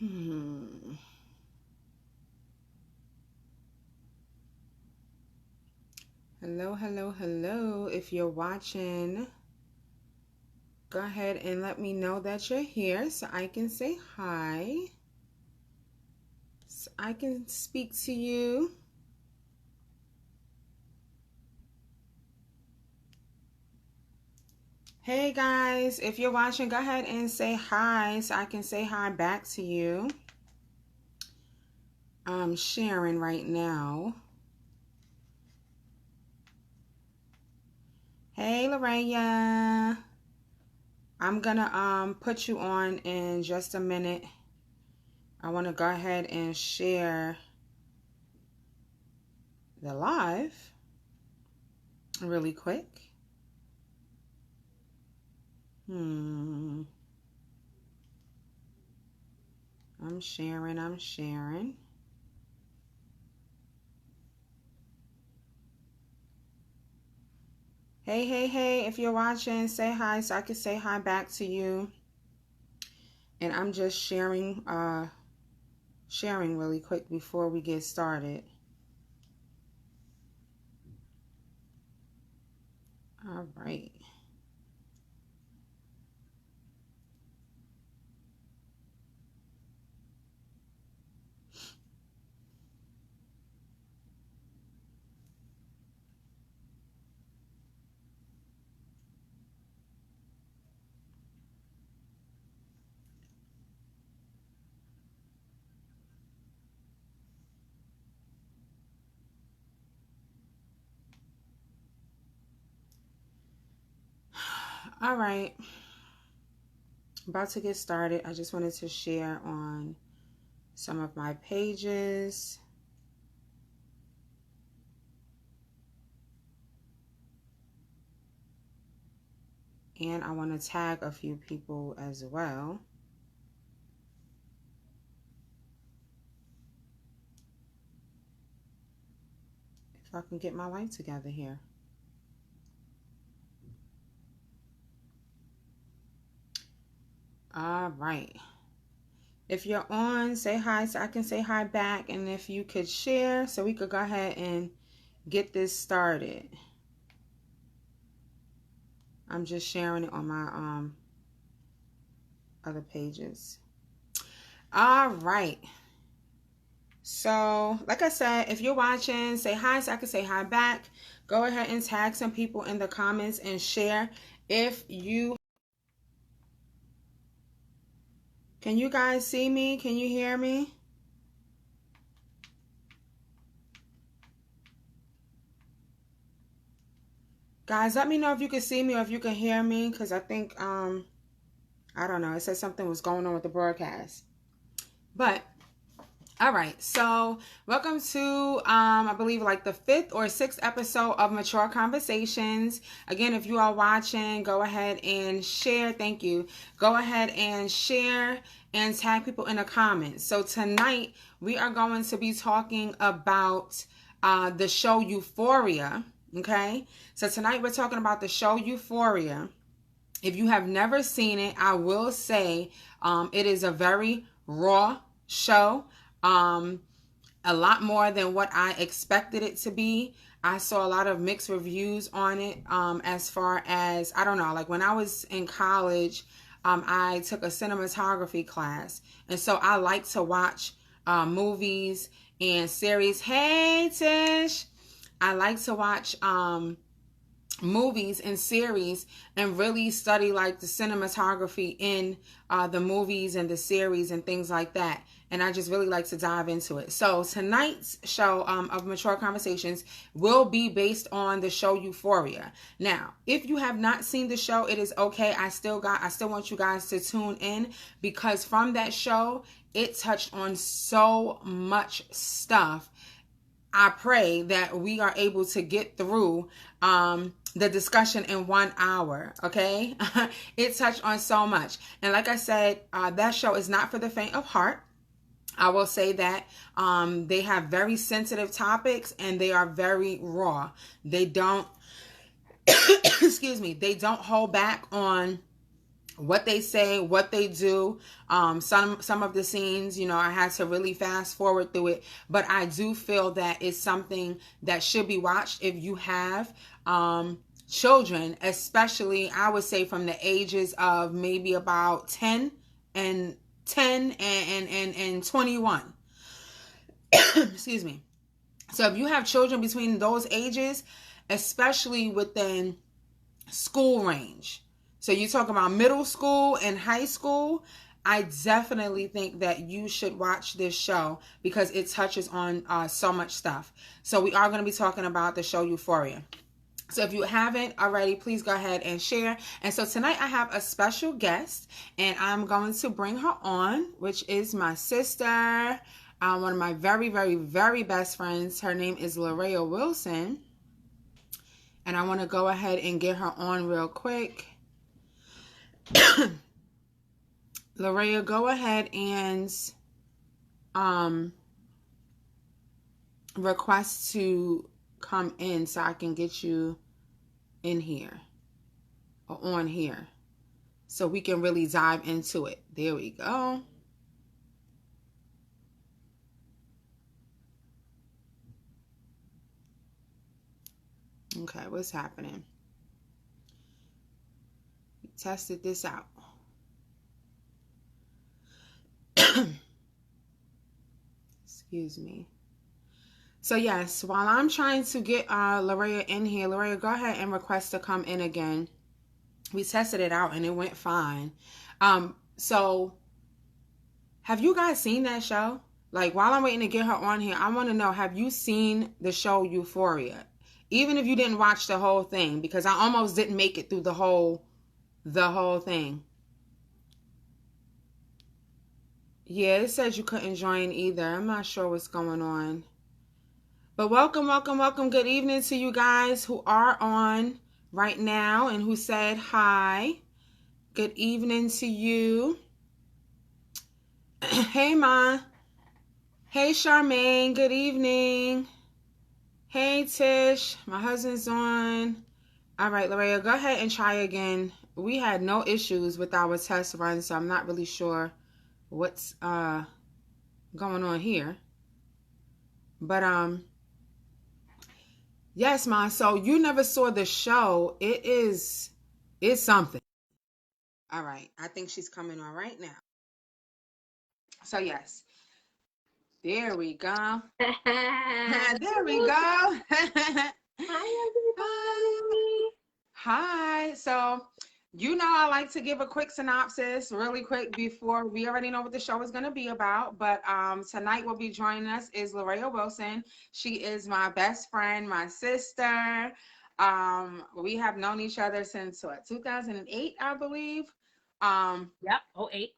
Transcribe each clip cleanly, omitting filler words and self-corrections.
Hmm. Hello, hello, hello. If you're watching, go ahead and let me know that you're here so I can say hi. So I can speak to you. Hey guys, if you're watching, go ahead and say hi so I can say hi back to you. I'm sharing right now. Hey Laraya. I'm gonna put you on in just a minute. I want to go ahead and share the live really quick. I'm sharing. Hey, if you're watching, say hi so I can say hi back to you. And I'm just sharing really quick before we get started. All right. All right. About to get started. I just wanted to share on some of my pages. And I want to tag a few people as well. If I can get my life together here. All right. If you're on, say hi so I can say hi back. And if you could share so we could go ahead and get this started. I'm just sharing it on my other pages. All right. So, like I said, if you're watching, say hi so I can say hi back. Go ahead and tag some people in the comments and share. If you... Can you guys see me? Can you hear me? Guys, let me know if you can see me or if you can hear me, because I think, I don't know, it said something was going on with the broadcast. But, all right, so welcome to, I believe, like the 5th or 6th episode of Mature Conversations. Again, if you are watching, go ahead and share. Thank you. Go ahead and share and tag people in the comments. So tonight, we are going to be talking about the show Euphoria. Okay, so tonight we're talking about the show Euphoria. If you have never seen it, I will say it is a very raw show. A lot more than what I expected it to be. I saw a lot of mixed reviews on it as far as, I don't know, like when I was in college, I took a cinematography class. And so I like to watch movies and series. Hey, Tish! I like to watch movies and series and really study like the cinematography in the movies and the series and things like that. And I just really like to dive into it. So tonight's show of Mature Conversations will be based on the show Euphoria. Now, if you have not seen the show, it is okay. I still want you guys to tune in, because from that show, it touched on so much stuff. I pray that we are able to get through the discussion in 1 hour, okay? It touched on so much. And like I said, that show is not for the faint of heart. I will say that they have very sensitive topics and they are very raw. They don't, excuse me, they don't hold back on what they say, what they do. Some of the scenes, you know, I had to really fast forward through it, but I do feel that it's something that should be watched if you have children, especially I would say from the ages of maybe about 10 and 21. Excuse me. So if you have children between those ages, especially within school range, so you talk about middle school and high school, I definitely think that you should watch this show because it touches on so much stuff. So we are going to be talking about the show Euphoria. So if you haven't already, please go ahead and share. And so tonight I have a special guest, and I'm going to bring her on, which is my sister, one of my very, very, very best friends. Her name is Laraya Wilson. And I want to go ahead and get her on real quick. Laraya, go ahead and request to come in so I can get you in here or on here so we can really dive into it. There we go. Okay, what's happening? We tested this out. Excuse me. So yes, while I'm trying to get Laraya in here, Laraya, go ahead and request to come in again. We tested it out and it went fine. So have you guys seen that show? Like, while I'm waiting to get her on here, I want to know, have you seen the show Euphoria? Even if you didn't watch the whole thing, because I almost didn't make it through the whole thing. Yeah, it says you couldn't join either. I'm not sure what's going on. But welcome, welcome, welcome. Good evening to you guys who are on right now and who said hi. Good evening to you. Hey, Ma. Hey, Charmaine. Good evening. Hey, Tish. My husband's on. All right, Laraya, go ahead and try again. We had no issues with our test run, so I'm not really sure what's going on here. But yes, Ma. So you never saw the show. It's something. All right. I think she's coming on right now. So yes. There we go. There we go. Hi, everybody. Hi. So, you know, I like to give a quick synopsis really quick before we already know what the show is going to be about. But tonight will be joining us is Laraya Wilson. She is my best friend, my sister. We have known each other since 2008, I believe. Yep, 08.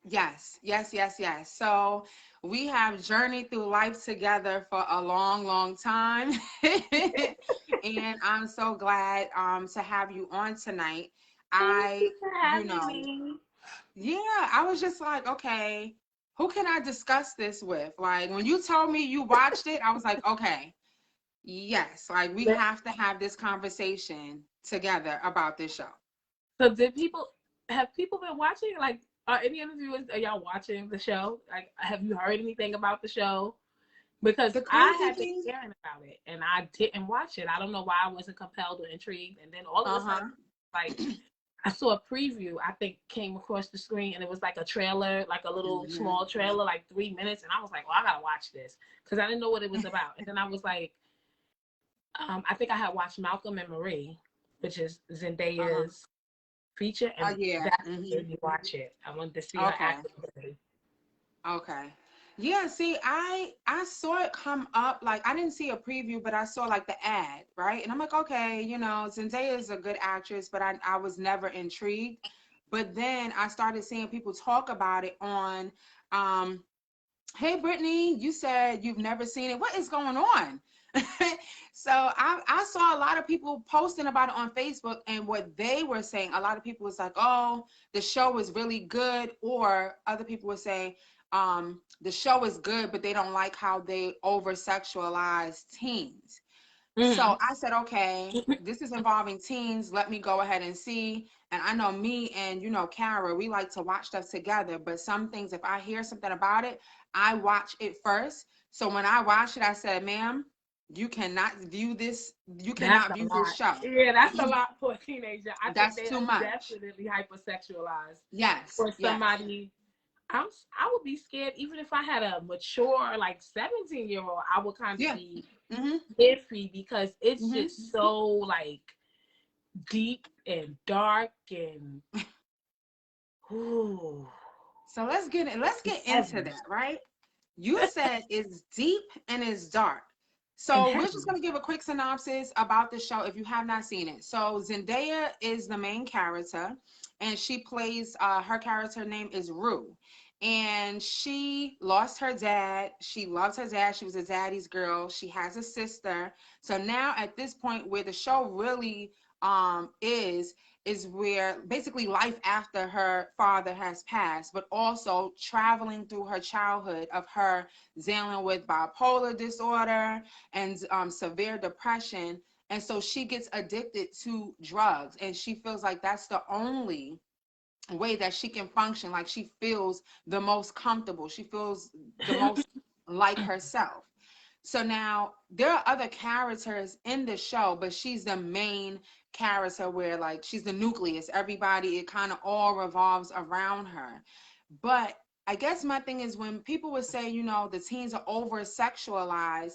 Yes, yes, yes, yes. So we have journeyed through life together for a long, long time. And I'm so glad to have you on tonight. Thank you for You having know, me. yeah, I was just like, okay, who can I discuss this with? Like when you told me you watched it, I was like, okay, yes, like we have to have this conversation together about this show. So have people been watching? Like, are any of you, are y'all watching the show? Like, have you heard anything about the show? Because The I crazy have been thing, hearing about it and I didn't watch it. I don't know why I wasn't compelled or intrigued. And then all of a sudden, uh-huh. like, I saw a preview, I think came across the screen and it was like a trailer, like a little Mhm. small trailer, like 3 minutes. And I was like, well, I gotta watch this because I didn't know what it was about. And then I was like, I think I had watched Malcolm and Marie, which is Uh-huh. Zendaya's feature, Oh and yeah. that Hmm. made me watch it. I wanted to see her Okay. acting ability. Okay. Yeah, see, I saw it come up, like I didn't see a preview, but I saw like the ad, right? And I'm like, okay, you know, Zendaya is a good actress, but I was never intrigued. But then I started seeing people talk about it on hey Brittany, you said you've never seen it. What is going on? So I saw a lot of people posting about it on Facebook, and what they were saying, a lot of people was like, oh, the show is really good, or other people were saying the show is good, but they don't like how they over sexualize teens. So I said, okay, this is involving teens. Let me go ahead and see. And I know me and, you know, Kara, we like to watch stuff together. But some things, if I hear something about it, I watch it first. So when I watched it, I said, ma'am, you cannot view this. You That's cannot a view lot. this show. Yeah, that's a lot for a teenager. I think That's they too are much. definitely hypersexualized. Yes. For Yes. somebody, I would be scared even if I had a mature like 17-year-old. I would kind of Yeah. be Mm-hmm. iffy because it's Mm-hmm. just so like deep and dark and ooh, So let's get it. Let's it's get into heavy that, right? You said it's deep and it's dark. and So we're heavy. just going to give a quick synopsis about the show if you have not seen it. So Zendaya is the main character, and she plays her character name is Rue. And she lost her dad. She loves her dad. She was a daddy's girl. She has a sister. So now at this point where the show really is where basically life after her father has passed, but also traveling through her childhood of her dealing with bipolar disorder and severe depression. And so she gets addicted to drugs, and she feels like that's the only way that she can function. Like she feels the most comfortable. She feels the most like herself. So now there are other characters in the show, but she's the main character where like she's the nucleus. Everybody, it kind of all revolves around her. But I guess my thing is when people would say, you know, the teens are over sexualized,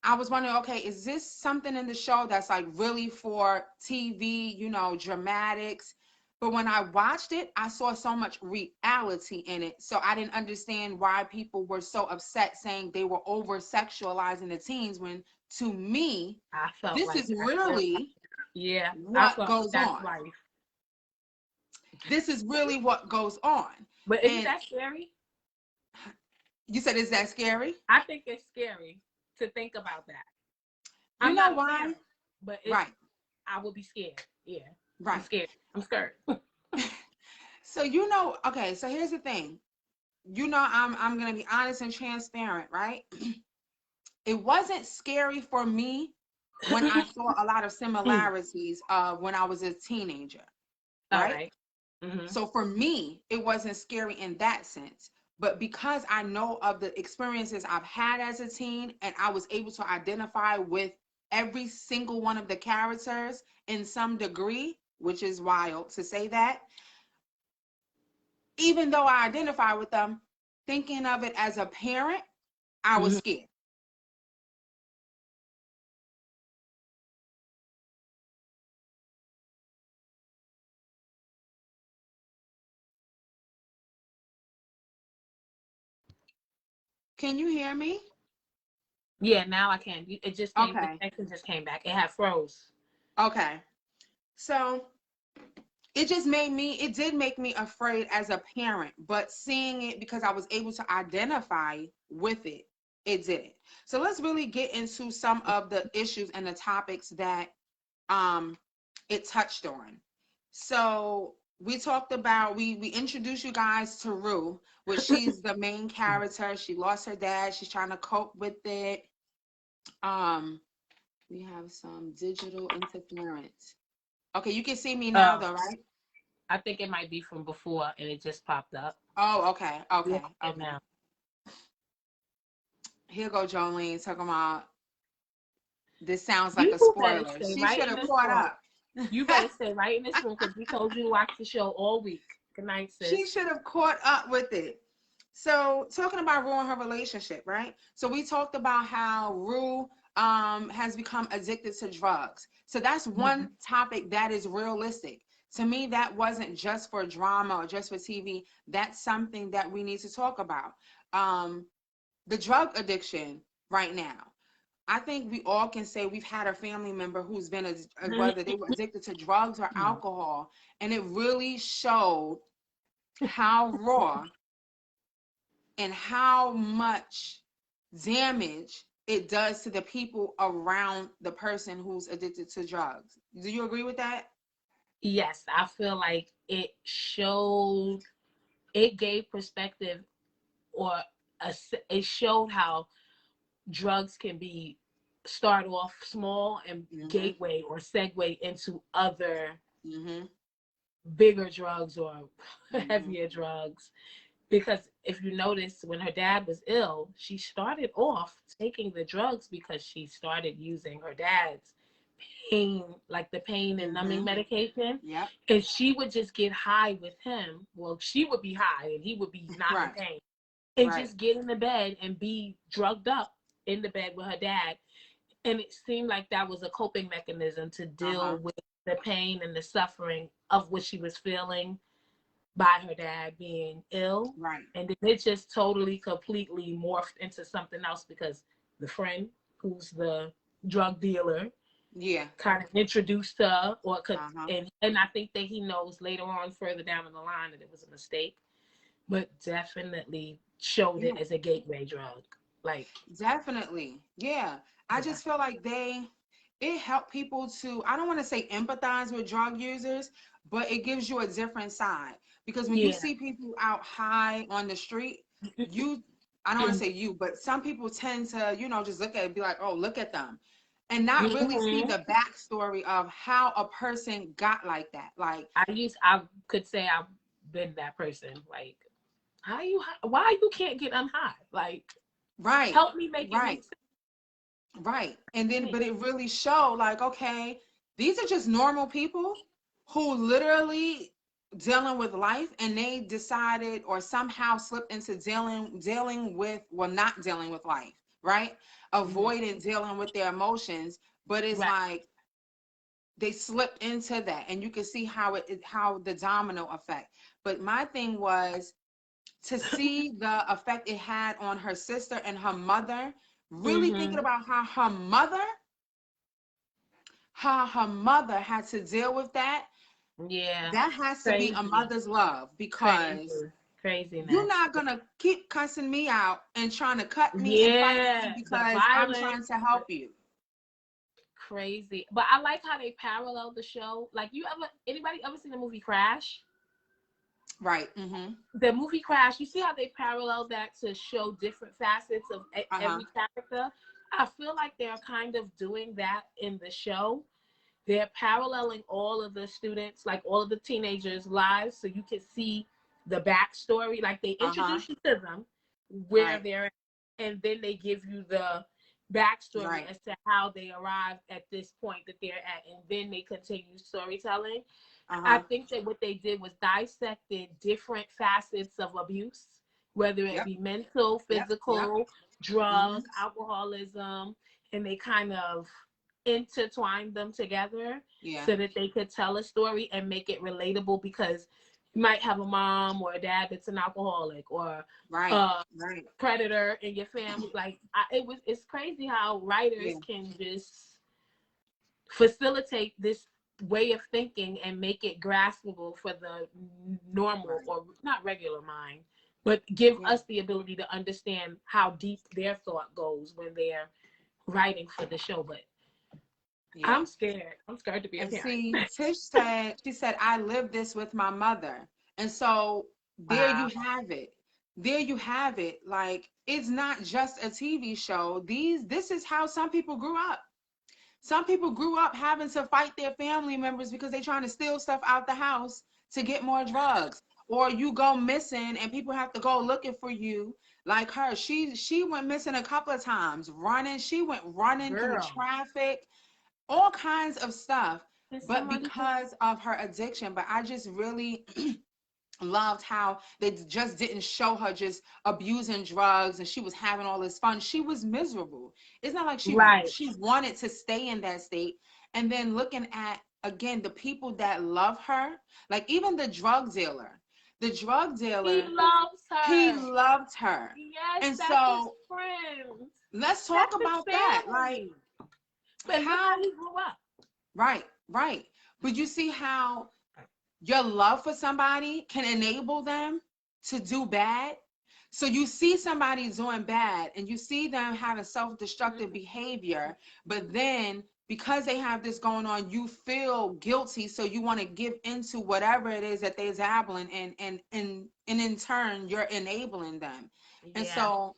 I was wondering, okay, is this something in the show that's like really for TV, you know, dramatics? But when I watched it, I saw so much reality in it. So I didn't understand why people were so upset saying they were over sexualizing the teens when to me, I felt this like is that's real. really Yeah, I what felt goes that's on. life. This is really what goes on. But isn't And that scary? you said, is that scary? I think it's scary to think about that. You I'm know not a why? parent, but Right, I would be scared. Yeah, I'm right. scared. I'm scared. So you know, okay, so here's the thing. You know, I'm gonna be honest and transparent, right? It wasn't scary for me when I saw a lot of similarities when I was a teenager, All right? right. Mm-hmm. So for me, it wasn't scary in that sense. But because I know of the experiences I've had as a teen, and I was able to identify with every single one of the characters in some degree, which is wild to say that, even though I identify with them, thinking of it as a parent, I was Mm-hmm. scared. Can you hear me? Yeah, now I can. It just came. The Okay. connection just came back. It had froze. Okay. So it did make me afraid as a parent, but seeing it because I was able to identify with it, it didn't. So let's really get into some of the issues and the topics that um it touched on. So we talked about we introduced you guys to Rue, which she's the main character. She lost her dad. She's trying to cope with it. Um, we have some digital interference. Okay, you can see me now Oh, though, right? I think it might be from before, and it just popped up. Oh, okay, Yeah, okay, and okay. now. Here go Jolene talking about this sounds like a You better spoiler. stay She right should in have this caught room. up. You better stay right in this room because we told you to watch the show all week. Good night, She sis. should have caught up with it. So talking about Rue and her relationship, right? So we talked about how Rue has become addicted to drugs. So that's Mm-hmm. one topic that is realistic. To me, that wasn't just for drama or just for TV. That's something that we need to talk about. Um, the drug addiction right now. I think we all can say we've had a family member who's been whether they were addicted to drugs or alcohol, and it really showed how raw and how much damage it does to the people around the person who's addicted to drugs. Do you agree with that? Yes, I feel like it gave perspective, or it showed how drugs can be start off small and Mm-hmm. gateway or segue into other Mm-hmm. bigger drugs or Mm-hmm. heavier drugs. Because if you notice, when her dad was ill, she started off taking the drugs because she started using her dad's pain, like the pain and numbing Mm-hmm. medication. Yep. And she would just get high with him. Well, she would be high and he would be not in Right. pain. And Right. just get in the bed and be drugged up in the bed with her dad. And it seemed like that was a coping mechanism to Uh-huh. deal with the pain and the suffering of what she was feeling by her dad being ill. Right. And then it just totally, completely morphed into something else because the friend who's the drug dealer Yeah. kind of introduced her, or could, Uh-huh. and I think that he knows later on, further down in the line, that it was a mistake, but definitely showed Yeah. it as a gateway drug. Like, Definitely. Yeah. I yeah, just feel like it helped people to, I don't want to say empathize with drug users, but it gives you a different side. Because when you yeah, see people out high on the street, you, I don't want to say you, but some people tend to, just look at it and be like, oh, look at them. And not really see mm-hmm. the backstory of how a person got like that. Like, I could say I've been that person. Like, why you can't get unhigh? Like, right, help me make it right. make sense Right. And to then, me. but it really showed like, okay, these are just normal people who literally dealing with life, and they decided or somehow slipped into dealing with, well, not dealing with life, right? Mm-hmm. Avoiding dealing with their emotions. But it's Right. like they slipped into that, and you can see how the domino effect. But my thing was to see the effect it had on her sister and her mother, really thinking Mm-hmm. about how her mother had to deal with that. Yeah. That has to be a Crazy. mother's love, Crazy. because you're Craziness. not gonna keep cussing me out and trying to cut me and fight me Yeah. The because I'm violence. trying to help you. Crazy. But I like how they parallel the show. Like, anybody ever seen the movie Crash? Right. Mm-hmm. The movie Crash, you see how they parallel that to show different facets of Uh-huh. every character? I feel like they're kind of doing that in the show. They're paralleling all of the students, like all of the teenagers' lives, so you can see the backstory. Like, they Uh-huh. introduce you to them, where Right. they're at, and then they give you the backstory Right. as to how they arrived at this point that they're at, and then they continue storytelling. I Uh-huh. think that what they did was dissected different facets of abuse, whether it Yep. be mental, Yep. Yep. physical, drug, Mm-hmm. alcoholism, and they kind of intertwined them together Yeah. so that they could tell a story and make it relatable, because you might have a mom or a dad that's an alcoholic or Right. a Right. predator in your family. Like, it's crazy how Yeah. writers can just facilitate this way of thinking and make it graspable for the normal, Right. or not regular mind, but give Yeah. us the ability to understand how deep their thought goes when they're writing for the show. But Yeah. I'm scared to be a And parent. see, she said, I lived this with my mother. And so there you Wow. have it. There you have it. Like, it's not just a TV show. This is how some people grew up. Some people grew up having to fight their family members because they're trying to steal stuff out the house to get more drugs. Or you go missing and people have to go looking for you. Like her, she went missing a couple of times, running. She went running through Girl, traffic, all kinds of stuff, can but somebody because of her addiction. But I just really loved how they just didn't show her just abusing drugs and she was having all this fun. She was miserable. It's not like she right? she wanted to stay in that state. And then looking at, again, the people that love her, like even the drug He dealer, loves he her. loved her. Yes, And that's his so friend. let's talk That's his about that. Like, family. But look how, how he grew up. right, right. But you see how your love for somebody can enable them to do bad. So you see somebody doing bad and you see them having self-destructive behavior, but then because they have this going on, you feel guilty. So you want to give into whatever it is that they're dabbling in, and in turn, you're enabling them. And Yeah. so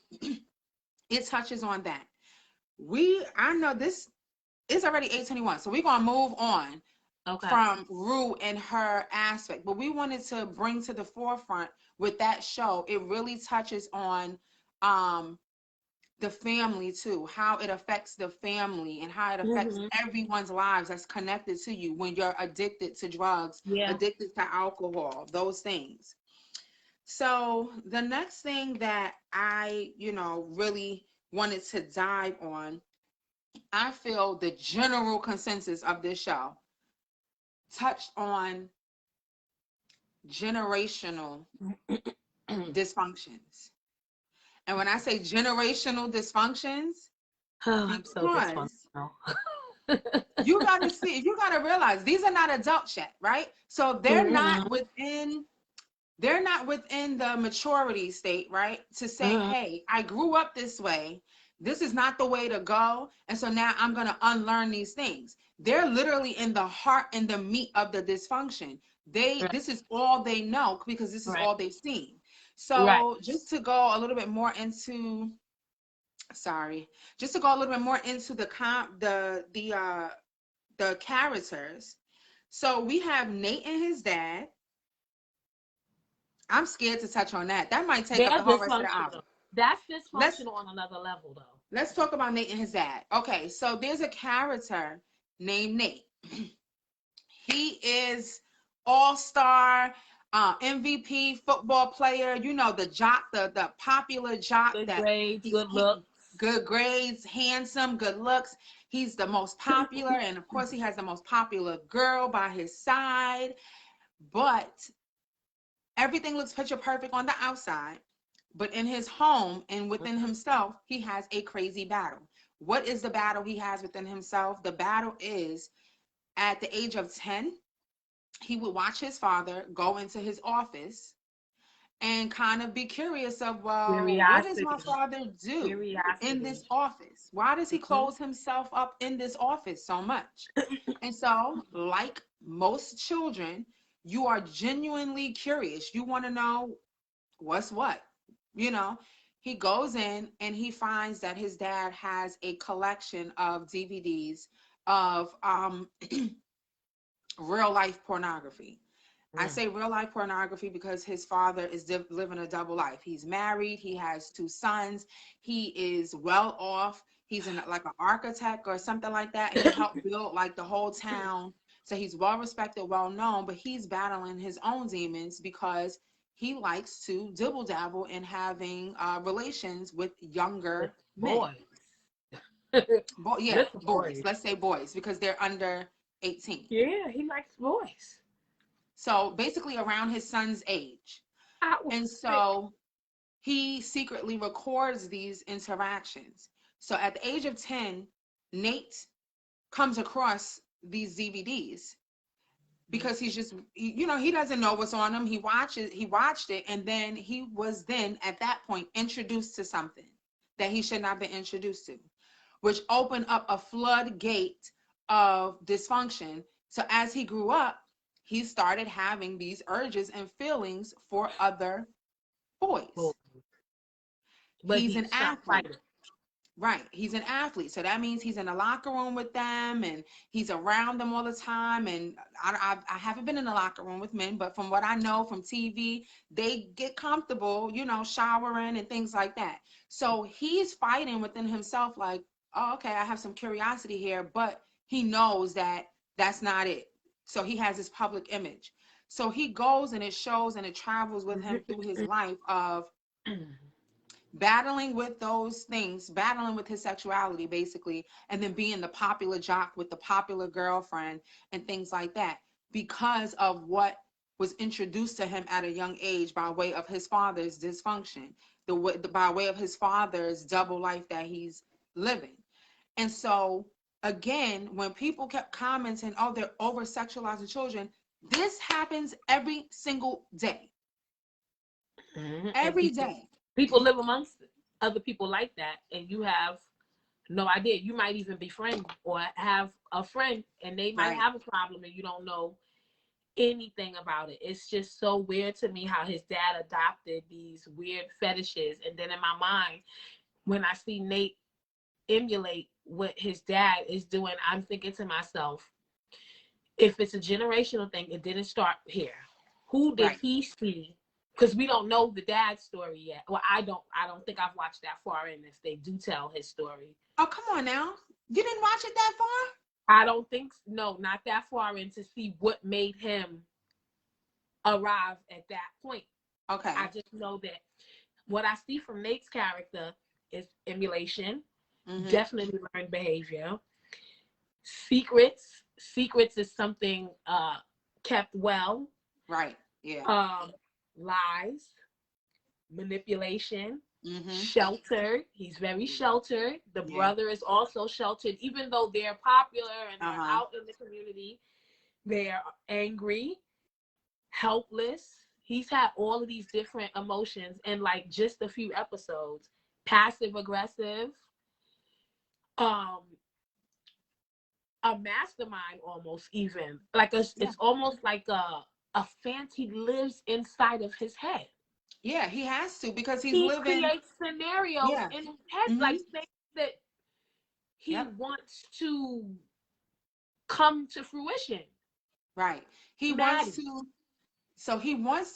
it touches on that. I know this is already 8:21, so we're gonna move on from Rue and her aspect, but we wanted to bring to the forefront with that show. It really touches on the family too, how it affects the family and how it affects everyone's lives that's connected to you when you're addicted to drugs, addicted to alcohol, those things. So the next thing that I, really wanted to dive on, I feel the general consensus of this show touched on generational dysfunctions. And when I say generational dysfunctions, I'm so because dysfunctional. you gotta realize these are not adults yet, right? So they're not within the maturity state, right? To say, hey, I grew up this way. This is not the way to go. And so now I'm going to unlearn these things. They're literally in the heart and the meat of the dysfunction. This is all they know because this is all they've seen. So just to go a little bit more into, the characters. So we have Nate and his dad. I'm scared to touch on that. That might take up the whole rest of the hour. That's dysfunctional on another level, though. Let's talk about Nate and his dad. Okay, so there's a character named Nate. He is all-star, MVP football player. You know, the jock, the popular jock. Good grades, good looks. Good grades, handsome, good looks. He's the most popular, and of course, he has the most popular girl by his side. But everything looks picture perfect on the outside, but in his home and within himself, he has a crazy battle. What is the battle he has within himself? The battle is at the age of 10, he would watch his father go into his office and kind of be curious of, well, what does my father do in this office? Why does he close himself up in this office so much? And so, like most children, you are genuinely curious. You want to know what's what. He goes in and he finds that his dad has a collection of DVDs of real life pornography. I say real life pornography because his father is living a double life. He's married. He has 2 sons. He is well off. He's like an architect or something like that. He helped build like the whole town. So he's well respected, well known, but he's battling his own demons because he likes to dibble dabble in having relations with younger boys. Boys. Let's say boys because they're under 18. Yeah, he likes boys. So basically around his son's age. And so he secretly records these interactions. So at the age of 10, Nate comes across these DVDs because he's just, he doesn't know what's on them. He watched it, and then he was at that point introduced to something that he should not have been introduced to, which opened up a floodgate of dysfunction. So as he grew up, he started having these urges and feelings for other boys. But he's an athlete. Right. He's an athlete. So that means he's in the locker room with them and he's around them all the time. And I haven't been in the locker room with men, but from what I know from TV, they get comfortable, showering and things like that. So he's fighting within himself like, oh, okay, I have some curiosity here, but he knows that that's not it. So he has this public image. So he goes and it shows and it travels with him through his life of battling with those things, battling with his sexuality, basically, and then being the popular jock with the popular girlfriend and things like that because of what was introduced to him at a young age by way of his father's dysfunction, by way of his father's double life that he's living. And so, again, when people kept commenting, oh, they're over-sexualizing children, this happens every single day. Every day. People live amongst other people like that, and you have no idea. You might even befriend or have a friend, and they might have a problem, and you don't know anything about it. It's just so weird to me how his dad adopted these weird fetishes, and then in my mind, when I see Nate emulate what his dad is doing, I'm thinking to myself, if it's a generational thing, it didn't start here. Who did he see? Because we don't know the dad's story yet. Well, I don't think I've watched that far in if they do tell his story. Oh, come on now. You didn't watch it that far? I don't think no, not that far in to see what made him arrive at that point. Okay. I just know that what I see from Nate's character is emulation, definitely learned behavior. Secrets is something kept well. Right. Yeah. Lies, manipulation, sheltered. He's very sheltered. The brother is also sheltered, even though they're popular and they're out in the community. They're angry, helpless. He's had all of these different emotions in like just a few episodes. Passive aggressive, a mastermind almost, even like it's almost like a fantasy lives inside of his head. Yeah, he has to, because he creates scenarios in his head, like things that he wants to come to fruition. Right. He wants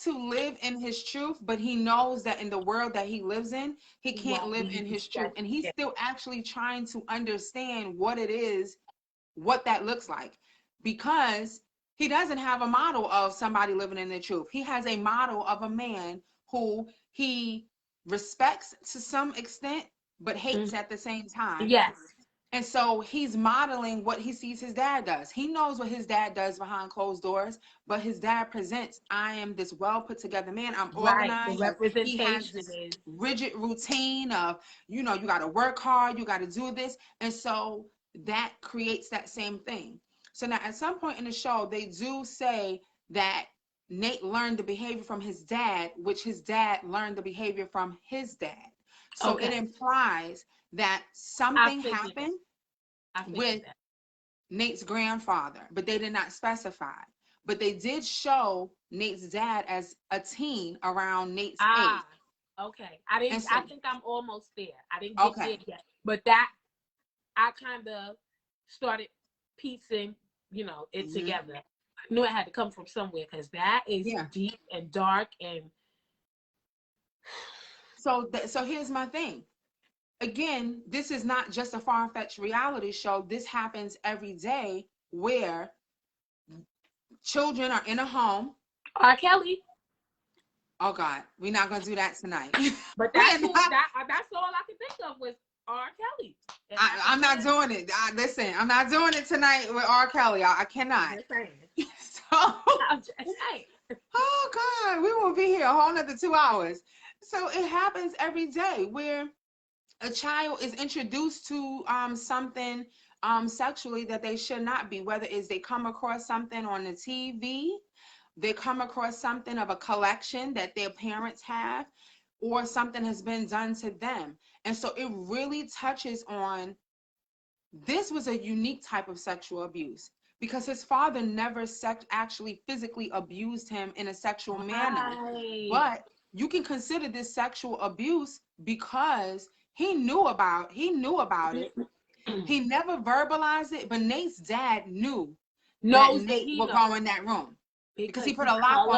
to live in his truth, but he knows that in the world that he lives in, he can't live in his truth. And he's still actually trying to understand what it is, what that looks like, because he doesn't have a model of somebody living in the truth. He has a model of a man who he respects to some extent, but hates at the same time. Yes. And so he's modeling what he sees his dad does. He knows what his dad does behind closed doors, but his dad presents, I am this well put together man. I'm organized. The representation he has this rigid routine of, you got to work hard, you got to do this. And so that creates that same thing. So now at some point in the show, they do say that Nate learned the behavior from his dad, which his dad learned the behavior from his dad. So it implies that something happened with Nate's grandfather, but they did not specify. But they did show Nate's dad as a teen around Nate's age. Okay. I think I'm almost there. I didn't get there yet. But that, I kind of started piecing, it together. I knew it had to come from somewhere, because that is deep and dark. And so here's my thing. Again, this is not just a far-fetched reality show. This happens every day, where children are in a home. R. Kelly. Oh God, we're not gonna do that tonight. But that's all I could think of was R. Kelly. I'm not doing it. Listen, I'm not doing it tonight with R. Kelly. I cannot. I'm just saying. Oh God, we will be here a whole nother 2 hours. So it happens every day where a child is introduced to something sexually that they should not be, whether it's they come across something on the TV, they come across something of a collection that their parents have, or something has been done to them. And so it really touches on, this was a unique type of sexual abuse, because his father never actually physically abused him in a sexual manner. But you can consider this sexual abuse because he knew about it. He never verbalized it, but Nate's dad knew that Nate would go in that room, because he put a lock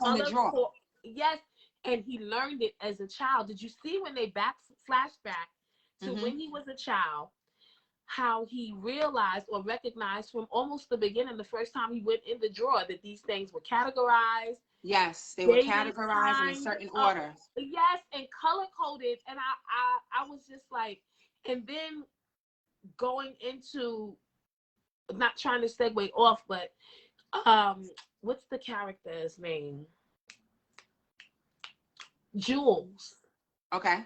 on the drawer. Yes, and he learned it as a child. Did you see when they flashback to when he was a child, how he realized or recognized from almost the beginning, the first time he went in the drawer, that these things were categorized. Yes, they were categorized in a certain order. Yes, and color-coded. And I was just like, and then going into, not trying to segue off, but what's the character's name? Jules. Okay.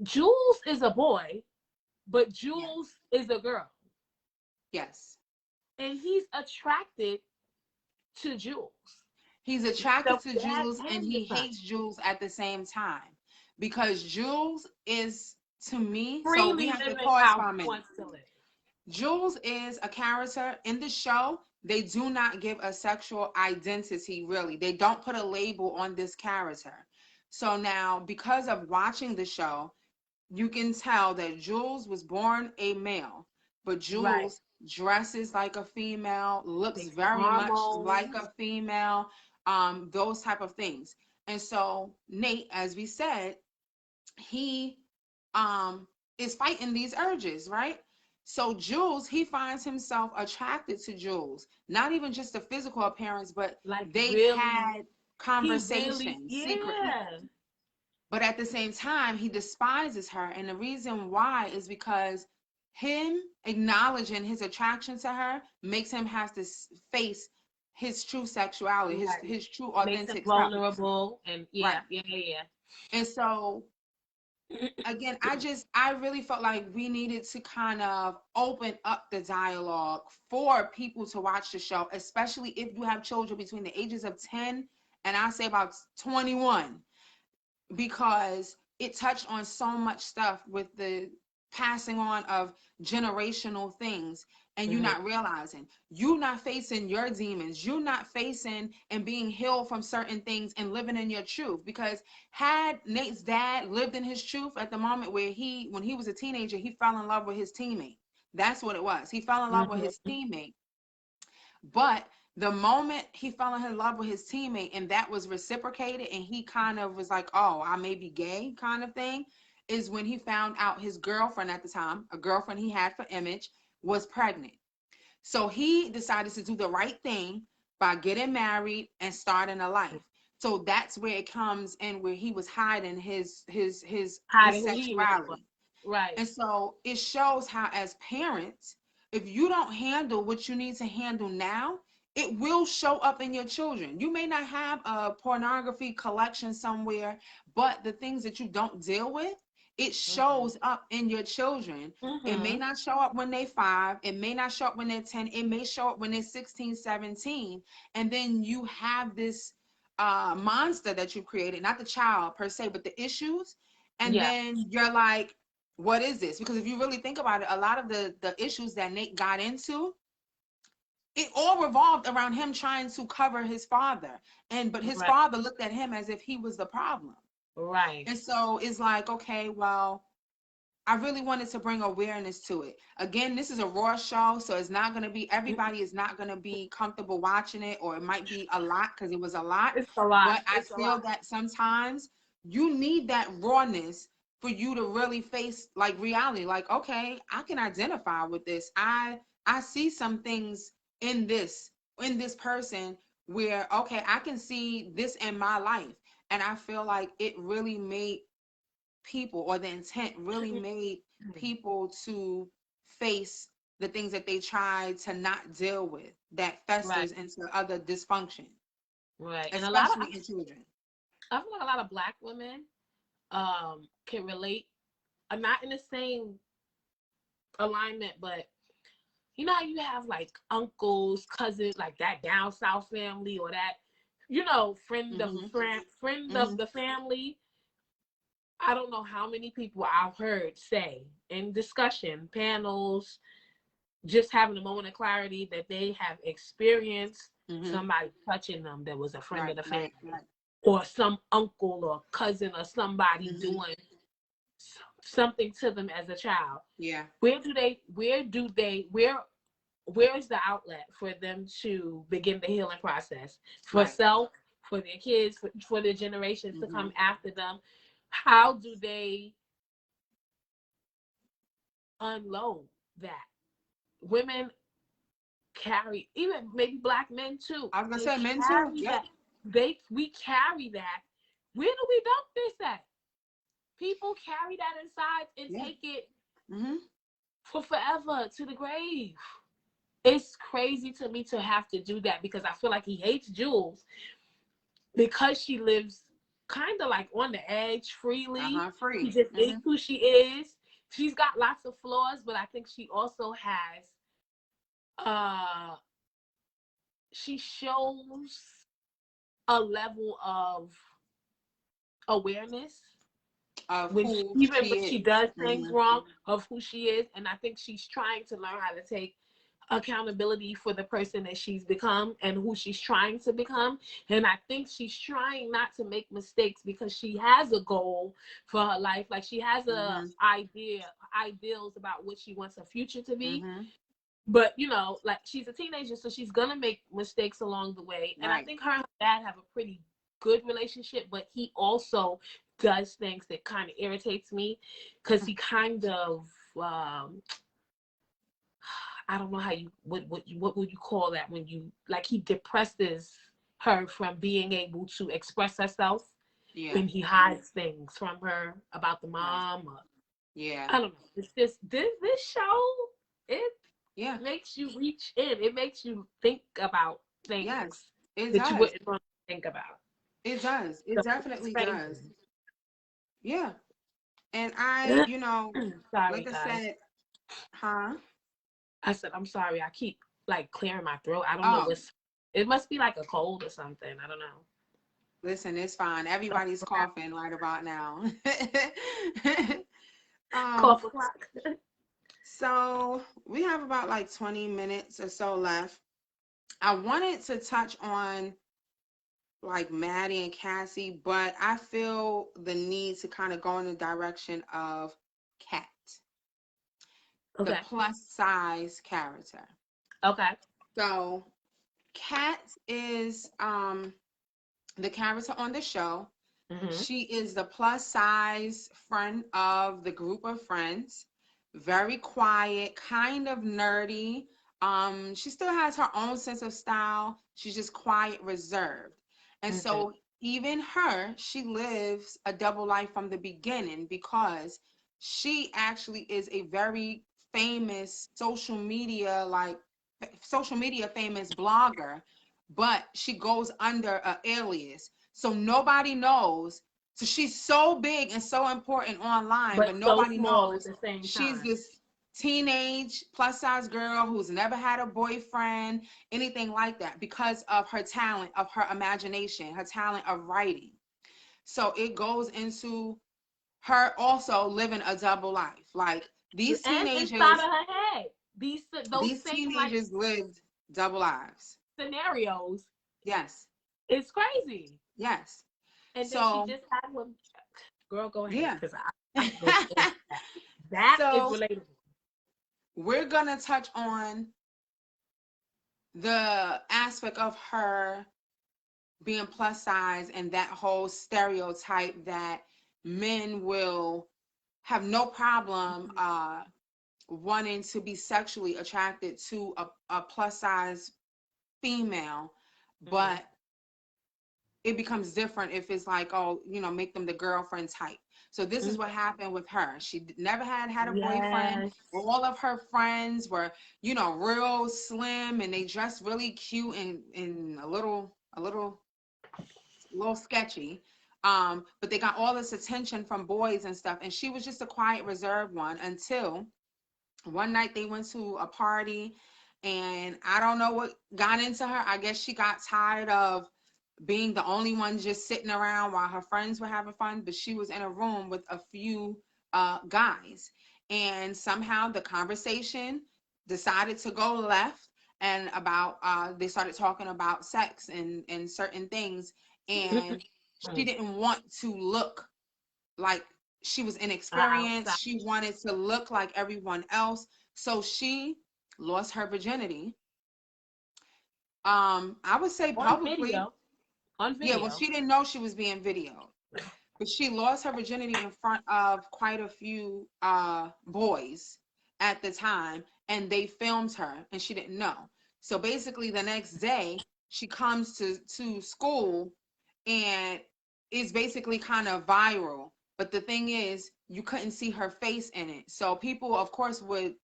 Jules is a boy, but Jules is a girl. Yes. And he's attracted to Jules. He's attracted to Jules, and he hates Jules at the same time, because Jules is, to me, so we have to pause for a minute. Jules is a character in the show. They do not give a sexual identity, really. They don't put a label on this character. So now, because of watching the show, you can tell that Jules was born a male, but Right. Jules dresses like a female, looks Takes very much like hormones. a female, those type of things. And so Nate, as we said, he is fighting these urges, right? So Jules, he finds himself attracted to Jules, not even just the physical appearance, but Like they've really, had he really, conversations secretly. yeah. But at the same time, he despises her. And the reason why is because him acknowledging his attraction to her makes him have to face his true sexuality, Right. his true Makes him authentic self. vulnerable and Right. yeah. And so again, I really felt like we needed to kind of open up the dialogue for people to watch the show, especially if you have children between the ages of 10 and I say about 21, because it touched on so much stuff with the passing on of generational things, and you're Mhm. not realizing, you're not facing your demons, you're not facing and being healed from certain things and living in your truth. Because had Nate's dad lived in his truth at the moment where when he was a teenager, he fell in love with his teammate. That's what it was. He fell in love with his Mhm. teammate. But the moment he fell in love with his teammate and that was reciprocated, and he kind of was like, oh, I may be gay kind of thing, is when he found out his girlfriend at the time, a girlfriend he had for Image, was pregnant. So he decided to do the right thing by getting married and starting a life. So that's where it comes in, where he was hiding his Hiding who he really was. sexuality. Right. And so it shows how, as parents, if you don't handle what you need to handle now, it will show up in your children. You may not have a pornography collection somewhere, but the things that you don't deal with, it Mhm. shows up in your children. It may Mhm. not show up when they're 5, it may not show up when they're 10, it may show up when they're 16, 17. And then you have this monster that you created, not the child per se, but the issues. And Yeah. then you're like, what is this? Because if you really think about it, a lot of the issues that Nate got into, it all revolved around him trying to cover his father. But his Right. father looked at him as if he was the problem. Right. And so it's like, okay, well, I really wanted to bring awareness to it. Again, this is a raw show, so it's not going to be, everybody is not going to be comfortable watching it, or it might be a lot because it was a lot. It's a lot. But I It's a feel lot. that sometimes you need that rawness for you to really face like reality. Like, okay, I can identify with this. I see some things in this person where, okay, I can see this in my life. And I feel like it really made people, or the intent really made people to face the things that they try to not deal with, that Right. festers into other dysfunction, Right. And a lot of especially in children. I feel like a lot of Black women can relate. Not in the same alignment, but you know how you have like uncles, cousins, like that down south family, or that, friend of a Hmm. friend of Hmm. the family. I don't know how many people I've heard say in discussion panels, just having a moment of clarity, that they have experienced Hmm. somebody touching them that was a friend of Right, the right, family, right. or some uncle or cousin or somebody Hmm. doing something to them as a child. Yeah. Where is the outlet for them to begin the healing process for Right. self, for their kids, for the generations to Hmm. come after them? How do they unload that? Women carry, even maybe Black men too, I was gonna they say men too. carry Yep. that. We carry that. Where do we dump this at? People carry that inside and Yeah. take it Hmm. for forever to the grave. It's crazy to me to have to do that, because I feel like he hates Jules because she lives kind of like on the edge freely. He Free. just is Hmm. who she is. She's got lots of flaws, but I think she also has uh she shows a level of awareness Of when she, who even she when she is. does things Hmm. wrong, of who she is. And I think she's trying to learn how to take accountability for the person that she's become and who she's trying to become. And I think she's trying not to make mistakes because she has a goal for her life. Like she has a ideals about what she wants her future to be. But you know, like she's a teenager, so she's gonna make mistakes along the way. And I think her and her dad have a pretty good relationship, but he also does things that kind of irritates me because he kind of I don't know how you what would you call that when you like he depresses her from being able to express herself and he hides things from her about the mom or, I don't know. It's just this show, it makes you reach in. It makes you think about things that you wouldn't want to think about. It does. It definitely does. Yeah. And I, you know, sorry, like I guys. said, I said, I'm sorry. I keep like clearing my throat. I don't know what's, it must be like a cold or something. I don't know. Listen, it's fine. Everybody's coughing right about now. Cough o'clock. So we have about like 20 minutes or so left. I wanted to touch on like Maddie and Cassie, but I feel the need to kind of go in the direction of Kat, the plus size character. Okay. So Kat is the character on the show. She is the plus size friend of the group of friends. Very quiet, kind of nerdy. She still has her own sense of style. She's just quiet, reserved. And so even her, she lives a double life from the beginning because she actually is a very famous social media famous blogger, but she goes under an alias. So nobody knows. So she's so big and so important online, but nobody so small knows at the same she's time. this teenage plus size girl who's never had a boyfriend, anything like that, because of her talent, of her imagination, her talent of writing. So it goes into her also living a double life. Like these teenagers, and inside of her head, those same teenagers lived double lives. Scenarios. Yes. It's crazy. Yes. And then she just had one. Girl, go ahead. Because that is relatable. We're going to touch on the aspect of her being plus size and that whole stereotype that men will have no problem wanting to be sexually attracted to a plus size female, but it becomes different if it's like, oh, you know, make them the girlfriend type. So this is what happened with her. She never had a boyfriend. All of her friends were, you know, real slim and they dressed really cute and a little sketchy. But they got all this attention from boys and stuff. And she was just a quiet, reserved one until one night they went to a party and I don't know what got into her. I guess she got tired of being the only one just sitting around while her friends were having fun, but she was in a room with a few guys. And somehow the conversation decided to go left and about they started talking about sex and certain things. And she didn't want to look like she was inexperienced. She wanted to look like everyone else. So she lost her virginity. I would say publicly. On video. Yeah, well, she didn't know she was being videoed. But she lost her virginity in front of quite a few boys at the time, and they filmed her, and she didn't know. So basically, the next day, she comes to school, and it's basically kind of viral. But the thing is, you couldn't see her face in it. So people, of course, would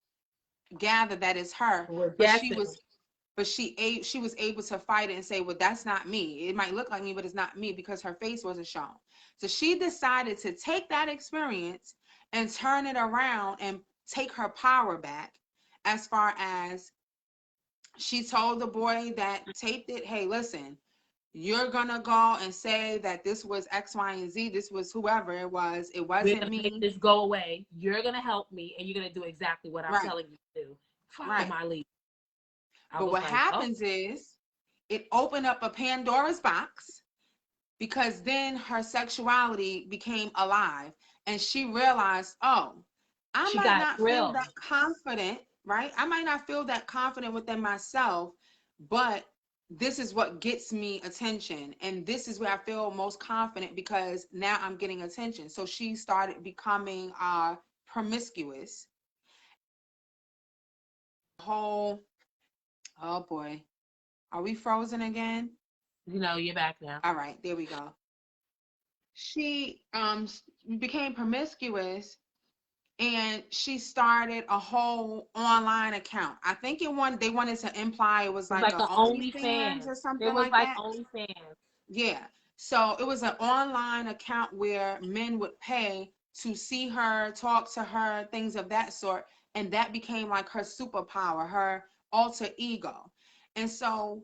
gather that it's her, but she was able to fight it and say, well, that's not me. It might look like me, but it's not me because her face wasn't shown. So she decided to take that experience and turn it around and take her power back, as far as she told the boy that taped it, hey, listen, you're gonna go and say that this was X, Y, and Z. This was whoever it was. It wasn't me. Make this go away. You're gonna help me, and you're gonna do exactly what I'm telling you to do. Follow my lead. I But was what like, oh, happens is it opened up a Pandora's box, because then her sexuality became alive, and she realized, oh, I she might got not feel thrilled. that confident, right? I might not feel that confident within myself, but this is what gets me attention, and this is where I feel most confident because now I'm getting attention. So she started becoming promiscuous. Whole, oh boy, are we frozen again? You know, you're back now. All right, there we go. She became promiscuous, and she started a whole online account. I think they wanted to imply it was It was like like a an OnlyFans OnlyFans. or It something was like like that. OnlyFans. Yeah. So it was an online account where men would pay to see her, talk to her, things of that sort. And that became like her superpower, her alter ego. And so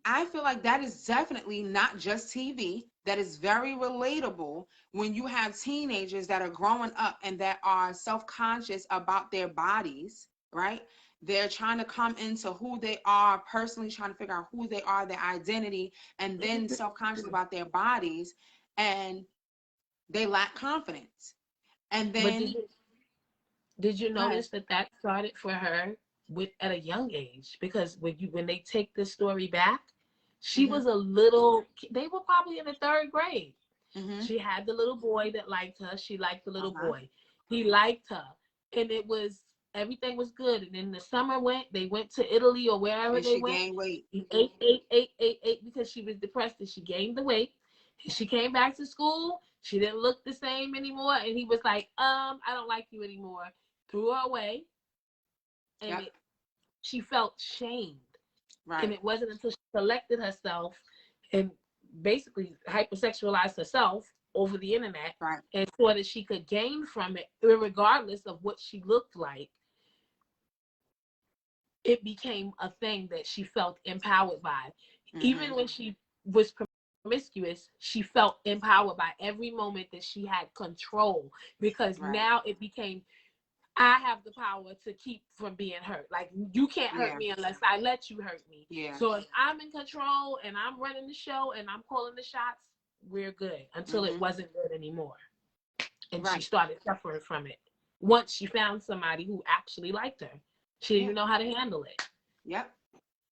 I feel like that is definitely not just TV. That is very relatable when you have teenagers that are growing up and that are self-conscious about their bodies, right? They're trying to come into who they are personally, trying to figure out who they are, their identity, and then self-conscious about their bodies, and they lack confidence. And But then, did you go ahead. notice that started for her with at a young age? Because when they take this story back, she Mm-hmm, was a little. They were probably in the third grade. mm-hmm, She had the little boy that liked her. She liked the little uh-huh. boy. He liked her, and everything was good. And then the summer they went to Italy or wherever And they she went. gained weight. He ate because she was depressed and she gained the weight. She came back to school. She didn't look the same anymore, and he was like, I don't like you anymore. Threw her away, and Yep, she felt shamed. And right, it wasn't until she collected herself and basically hypersexualized herself over the internet right. and saw that she could gain from it, regardless of what she looked like. It became a thing that she felt empowered by. Mm-hmm, Even when she was promiscuous, she felt empowered by every moment that she had control, because right. now it became, I have the power to keep from being hurt. Like, you can't hurt Yeah, me unless I let you hurt me. yeah. So if I'm in control and I'm running the show and I'm calling the shots, we're good, until it Mm-hmm. wasn't good anymore. And she Right. started suffering from it. Once she found somebody who actually liked her, she didn't Yeah. even know how to handle it. Yep.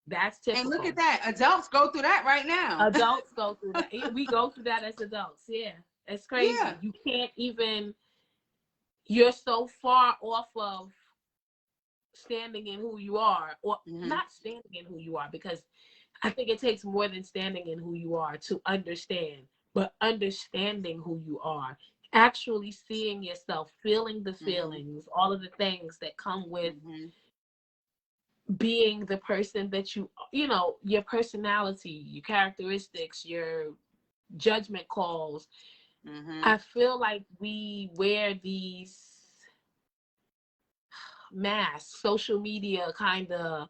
That's And look at typical. that. Adults go through that right now. Adults go through that. We go through that as adults. Yeah. It's Yeah. crazy. You can't even, you're so far off of standing in who you are, or Mm-hmm. not standing in who you are, because I think it takes more than standing in who you are to understand, but understanding who you are, actually seeing yourself, feeling the Mm-hmm. feelings, all of the things that come with Mm-hmm. being the person that you know, your personality, your characteristics, your judgment calls. Mm-hmm. I feel like we wear these masks. Social media kind of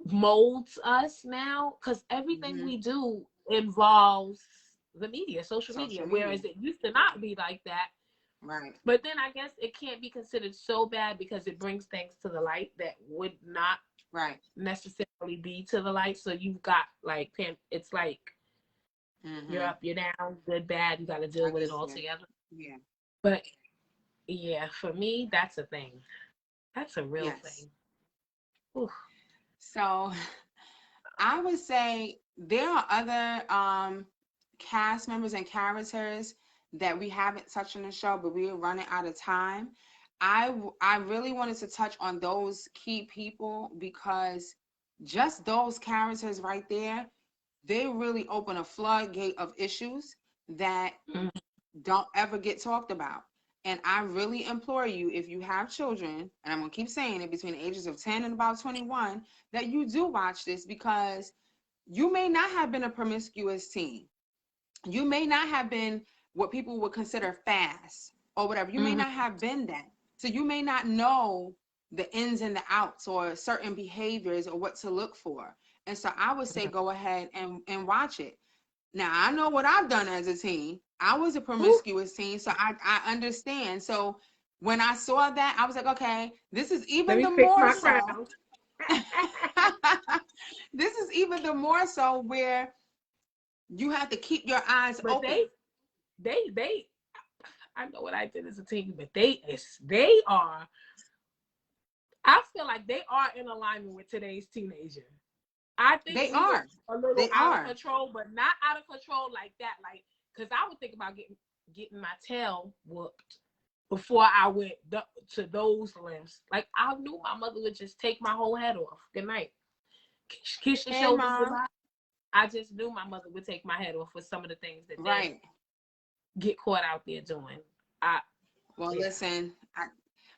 molds us now, because everything Mm-hmm. we do involves the media, social media, Social media. whereas it used to not be like that. Right. But then I guess it can't be considered so bad because it brings things to the light that would not Right. necessarily be to the light. So you've got like, it's like you're Mm-hmm. up, you're down, good, bad, you got to deal with it all Understood. together. Yeah. But yeah, for me, that's a thing. That's a real Yes. thing. Oof. So I would say there are other cast members and characters that we haven't touched on the show, but we are running out of time. I really wanted to touch on those key people because just those characters right there, they really open a floodgate of issues that Mm. don't ever get talked about. And I really implore you, if you have children, and I'm going to keep saying it, between the ages of 10 and about 21, that you do watch this, because you may not have been a promiscuous teen. You may not have been what people would consider fast or whatever. You may Mhm. not have been that. So you may not know the ins and the outs or certain behaviors or what to look for. And so I would say go ahead and watch it. Now, I know what I've done as a teen. I was a Ooh, promiscuous teen, so I understand. So when I saw that, I was like, okay, this is let even me the fix more my so. crown. This is even the more so where you have to keep your eyes But open. they I know what I did as a teen, but they are, I feel like they are in alignment with today's teenager. I think They we were are. a little They out of are. control, but not out of control like that. Like, because I would think about getting my tail whooped before I went to those lengths. Like, I knew my mother would just take my whole head off. Good night. Kiss your Hey, shoulders Mom. goodbye. I just knew my mother would take my head off for some of the things that Right. they get caught out there doing. Listen,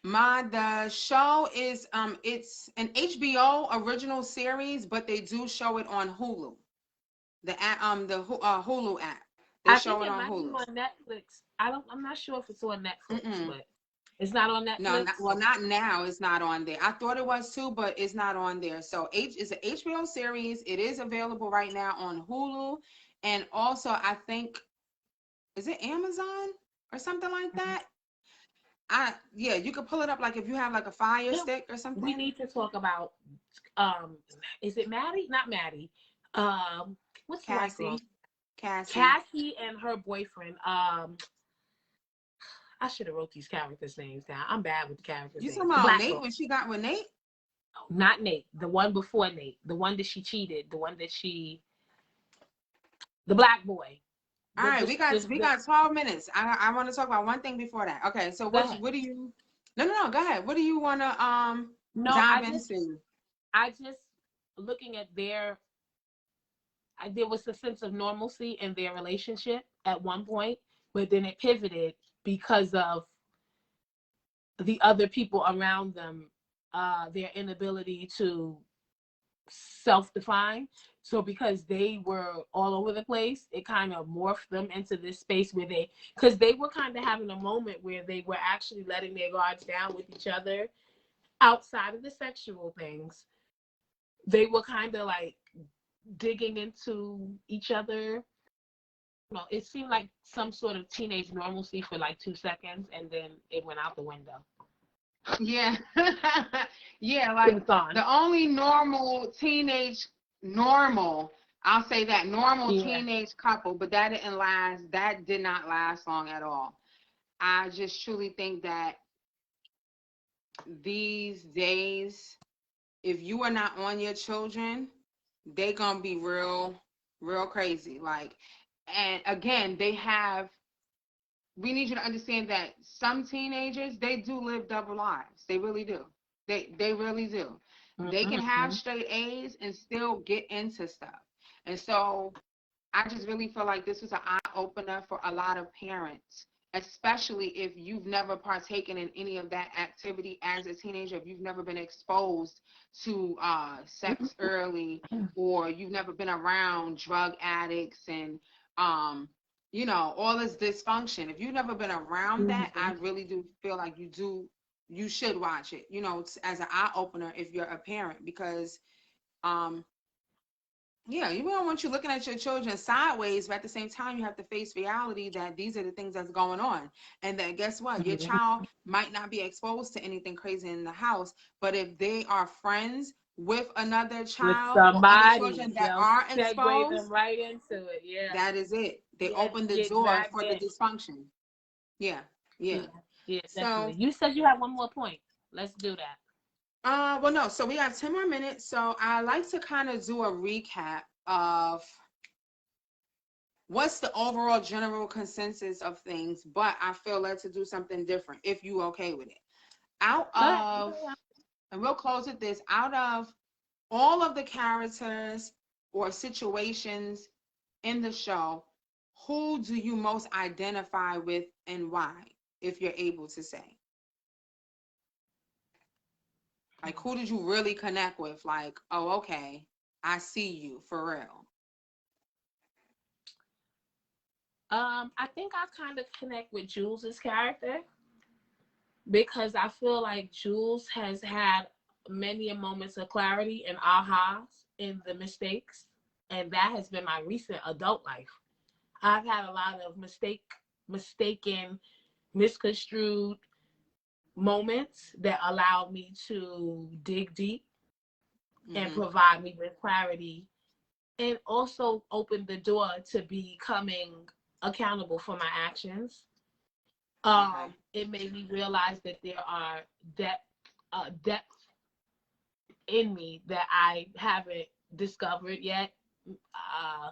the show is it's an HBO original series, but they do show it on Hulu. The Hulu app. They I show think it it on might be Hulu. on Netflix. I'm not sure if it's on Netflix, Mm-mm. but it's not on No, Netflix. not now. It's not on there. I thought it was too, but it's not on there. So it's an HBO series. It is available right now on Hulu, and also I think, is it Amazon or something like that? Yeah, you could pull it up like if you have like a Fire Yeah, Stick or we something. need to talk about is it Maddie? Not Maddie. What's the white girl? Cassie and her boyfriend. I should have wrote these characters' names down. I'm bad with the characters' You names. talking The about black Nate girl. when she got with Nate? Not Nate. The one before Nate. The one that she cheated. The black boy. All right, we got 12 minutes. I want to talk about one thing before that. Okay, so what do you? No. Go ahead. What do you want to dive into? I just looking at there was a sense of normalcy in their relationship at one point, but then it pivoted because of the other people around them, their inability to self-define. So because they were all over the place, it kind of morphed them into this space where because they were kind of having a moment where they were actually letting their guards down with each other outside of the sexual things. They were kind of like digging into each other. It seemed like some sort of teenage normalcy for like 2 seconds, and then it went out the window. Yeah. Yeah, like the only normal, I'll say that, teenage couple, but that did not last long at all. I just truly think that these days, if you are not on your children, they gonna be real crazy. Like, and again, we need you to understand that some teenagers, they do live double lives. They really do. They really do. They can have straight A's and still get into stuff. And so I just really feel like this was an eye opener for a lot of parents, especially if you've never partaken in any of that activity as a teenager, if you've never been exposed to sex early, or you've never been around drug addicts and all this dysfunction. If you've never been around that, I really do feel like you should watch it, as an eye opener if you're a parent, because you don't want you looking at your children sideways, but at the same time, you have to face reality that these are the things that's going on. And that, guess what? Your child might not be exposed to anything crazy in the house, but if they are friends with another child or other children that are exposed, them right into it. Yeah, that is it. They open the door for the dysfunction. Yeah. So, definitely. You said you had one more point. Let's do that. Well, no. So we have 10 more minutes. So I like to kind of do a recap of what's the overall general consensus of things, but I feel led to do something different if you okay with it. And we'll close with this, out of all of the characters or situations in the show, who do you most identify with and why, if you're able to say? Like, who did you really connect with? Like, oh, okay, I see you for real. I think I kind of connect with Jules's character, because I feel like Jules has had many moments of clarity and ahas in the mistakes, and that has been my recent adult life. I've had a lot of mistaken, misconstrued moments that allowed me to dig deep and Mm-hmm. provide me with clarity, and also open the door to becoming accountable for my actions. Okay. It made me realize that there are depth in me that I haven't discovered yet. Uh,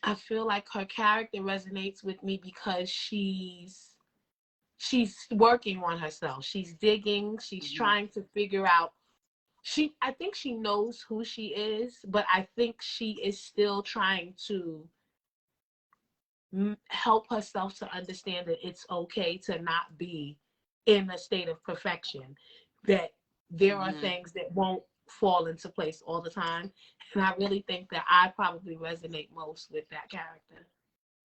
I feel like her character resonates with me because she's working on herself. She's digging. She's Mm-hmm. trying to figure out. I think she knows who she is, but I think she is still trying to help herself to understand that it's okay to not be in a state of perfection, that there are Mm-hmm. things that won't fall into place all the time. And I really think that I probably resonate most with that character.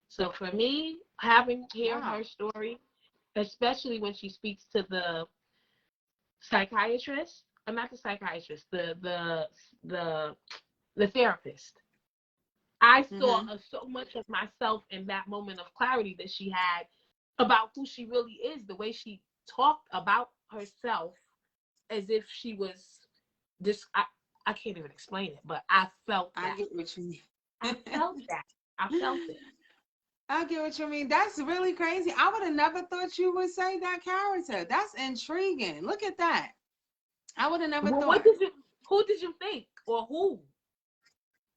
So for me, having hear Wow. her story, especially when she speaks to the psychiatrist, or not the psychiatrist, the therapist. I saw Mm-hmm. so much of myself in that moment of clarity that she had about who she really is, the way she talked about herself as if she was this. I can't even explain it, but I felt I that. get what you mean. I felt that. I felt it. I get what you mean. That's really crazy. I would have never thought you would say that character. That's intriguing. Look at that. I would have never Well, thought. who did you think, or who?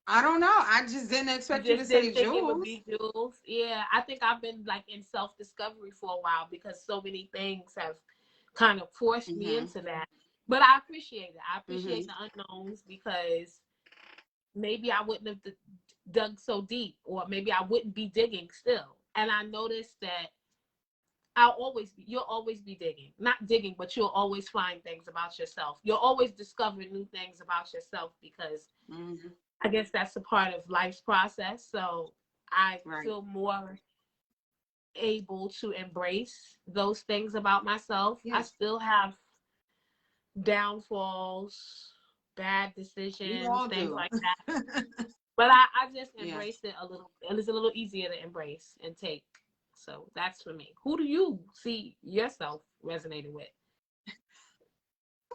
I don't know. I just didn't You expect you to just say didn't think it would Jules. be Jules? Yeah, I think I've been like in self-discovery for a while because so many things have kind of forced me Mm-hmm. into that. But I appreciate it. I Mm-hmm. appreciate the unknowns because maybe I wouldn't have dug so deep, or maybe I wouldn't be digging still. And I noticed that you'll always be digging. Not digging, but you'll always find things about yourself. You'll always discover new things about yourself because Mm-hmm. I guess that's a part of life's process. So I Right. feel more able to embrace those things about myself. I Yes. still have downfalls, bad We decisions, all things do. like that. But I just Yes. embraced it a little. It was a little easier to embrace and take. So that's for me. Who do you see yourself resonating with?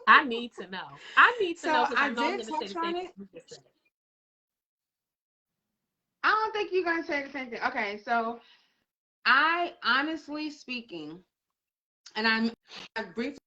I need to know. I need to So know because I I know I'm did going to say touch the same on thing it. you just said. I don't think you're gonna say the same thing. Okay, so I honestly speaking, and I briefly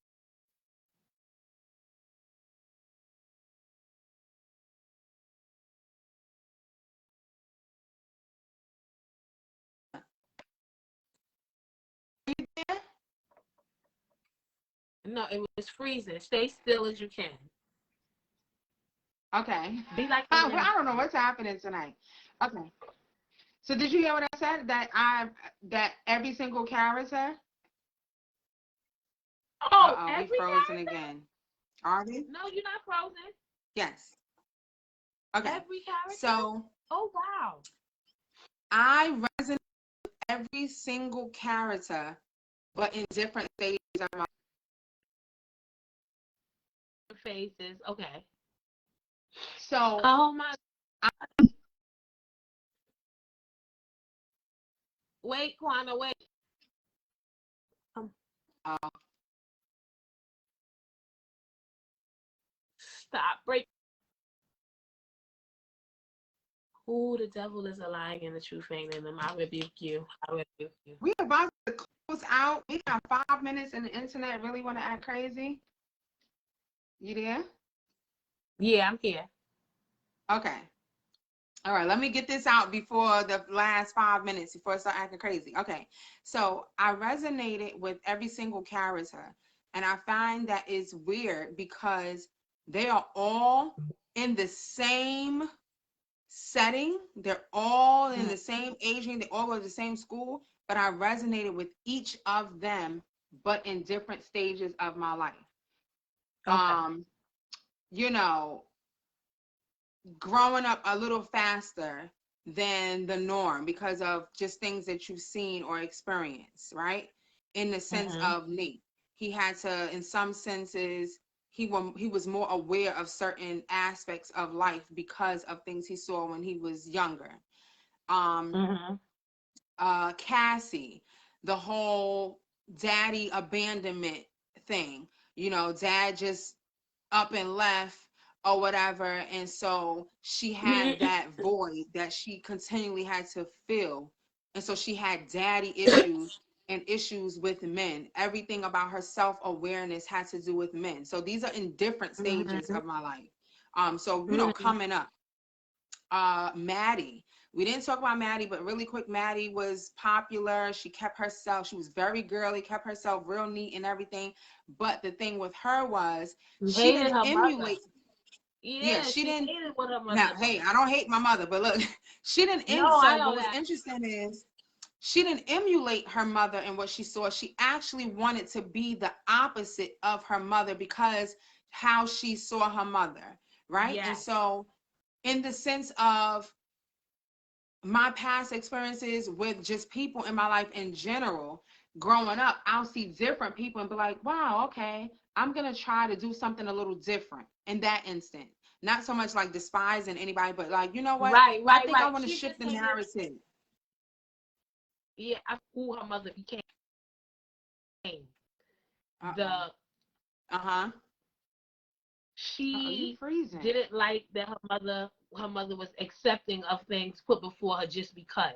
No, it was freezing. Stay still as you can. okay. Be like a Well, man. I don't know what's happening tonight. Okay. So did you hear what I said? That every single character. Oh, We every frozen character? again. Are we? No, you're not frozen. Yes. Okay. Every character? So Oh, wow. I resonate with every single character, but in different stages of my. Faces. Okay. So Oh, my. I, Wait, Quana, wait. Um, uh, Stop. Break. Who the devil is a lying and the truth ain't in them. I rebuke you. I rebuke you. we about to close out. We got 5 minutes, and the internet really want to act crazy. You there? Yeah, I'm here. Okay. All right, let me get this out before the last 5 minutes before I start acting crazy. Okay, so I resonated with every single character, and I find that it's weird because they are all in the same setting. They're all in Mm, the same age range. They all go to the same school, but I resonated with each of them, but in different stages of my life. okay. Um, you know, growing up a little faster than the norm because of just things that you've seen or experienced, right? In the sense Mm-hmm. of Nate, he had to, in some senses, he was more aware of certain aspects of life because of things he saw when he was younger. Um, Mm-hmm. Cassie, the whole daddy abandonment thing. Dad just up and left or whatever. And so she had that void that she continually had to fill. And so she had daddy issues and issues with men. Everything about her self-awareness had to do with men. So these are in different stages of my life. So, you know, coming up, Maddie. We didn't talk about Maddie, but really quick, Maddie was popular. She kept herself, she was very girly, kept herself real neat and everything. But the thing with her was she hated didn't her emulate. mother. Yeah, She didn't. hated what her mother Now, was. hey, I don't hate my mother, but look, she didn't. No, I So know what was that. interesting is she didn't emulate her mother and what she saw. She actually wanted to be the opposite of her mother because how she saw her mother, right? Yes. And so, in the sense of my past experiences with just people in my life in general, growing up, I'll see different people and be like, wow, okay, I'm going to try to do something a little different in that instant. Not so much like despising anybody, but like, you know what? Right. I think I want to She shift just the hated. narrative. Yeah, who her mother became. Uh-huh. She freezing? didn't like that her mother was accepting of things put before her just because.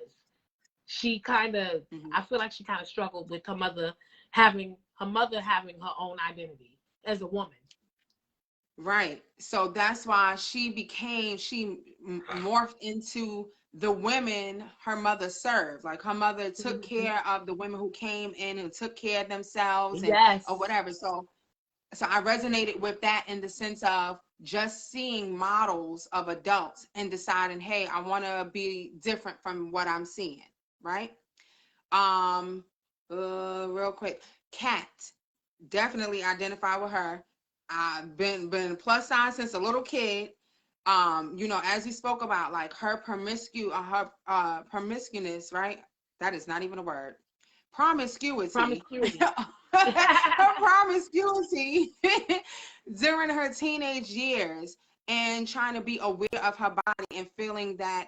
She kind of, I feel like she kind of struggled with her mother having her own identity as a woman. Right. So that's why she morphed into the women her mother served. Like her mother took care of the women who came in and took care of themselves and or whatever. So I resonated with that in the sense of just seeing models of adults and deciding, hey, I want to be different from what I'm seeing, right? Real quick, Kat, definitely identify with her. I've been plus size since a little kid. You know, as we spoke about, like her promiscuous, right? That is not even a word. Promiscuity. Her promiscuity during her teenage years, and trying to be aware of her body and feeling that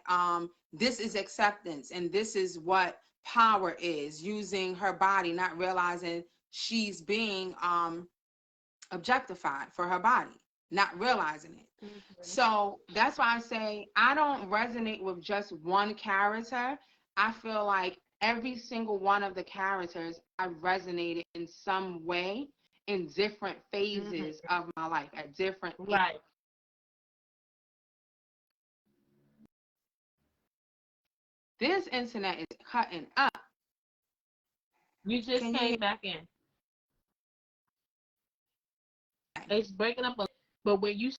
this is acceptance and this is what power is, using her body, not realizing she's being objectified for her body, not realizing it. So that's why I say I don't resonate with just one character. I feel like every single one of the characters I resonated in some way in different phases of my life at different right. This internet is cutting up. You just came back in. It's breaking up, but when you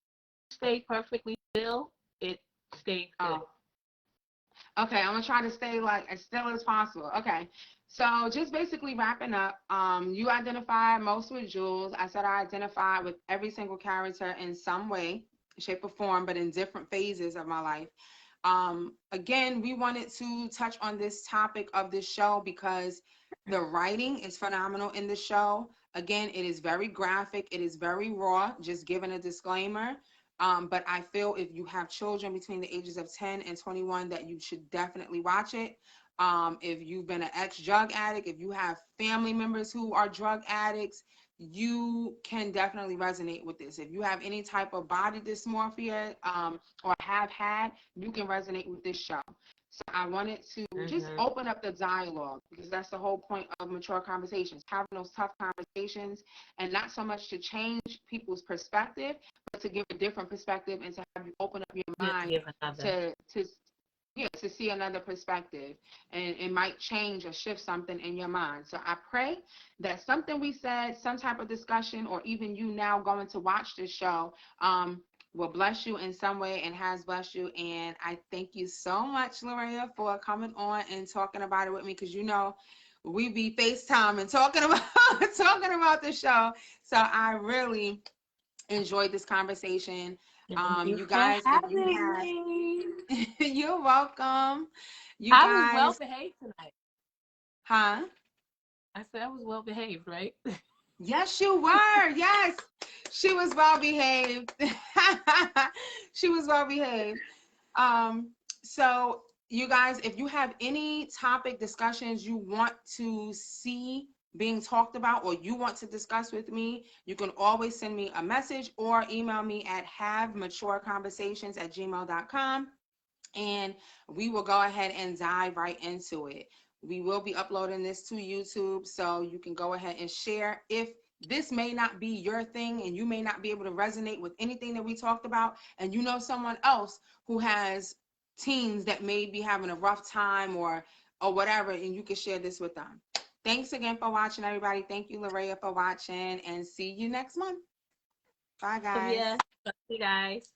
stay perfectly still, it stays good. Okay, I'm gonna try to stay like as still as possible. Okay, so just basically wrapping up. You identified most with Jules. I said I identified with every single character in some way, shape, or form, but in different phases of my life. Again, we wanted to touch on this topic of this show because the writing is phenomenal in the show. Again, it is very graphic. It is very raw. Just giving a disclaimer. But I feel if you have children between the ages of 10 and 21, that you should definitely watch it. If you've been an ex-drug addict, if you have family members who are drug addicts, you can definitely resonate with this. If you have any type of body dysmorphia or have had, you can resonate with this show. So I wanted to just open up the dialogue, because that's the whole point of mature conversations, having those tough conversations, and not so much to change people's perspective, but to give a different perspective and to have you open up your mind to see another perspective, and it might change or shift something in your mind. So I pray that something we said, some type of discussion, or even you now going to watch this show, will bless you in some way and has blessed you. And I thank you so much, Laraya, for coming on and talking about it with me, because you know we be FaceTime and talking about the show. So I really enjoyed this conversation. You guys, if you have, you're welcome. I was well behaved tonight. Huh? I said I was well behaved, right? Yes, you were. Yes, she was well behaved. She was well behaved. So you guys, if you have any topic discussions you want to see being talked about or you want to discuss with me, you can always send me a message or email me at havematureconversations@gmail.com, and we will go ahead and dive right into it. We will be uploading this to YouTube, so you can go ahead and share. If this may not be your thing and you may not be able to resonate with anything that we talked about, and you know someone else who has teens that may be having a rough time or whatever, and you can share this with them. Thanks again for watching, everybody. Thank you, Laraya, for watching, and see you next month. Bye, guys. Yeah. See you guys.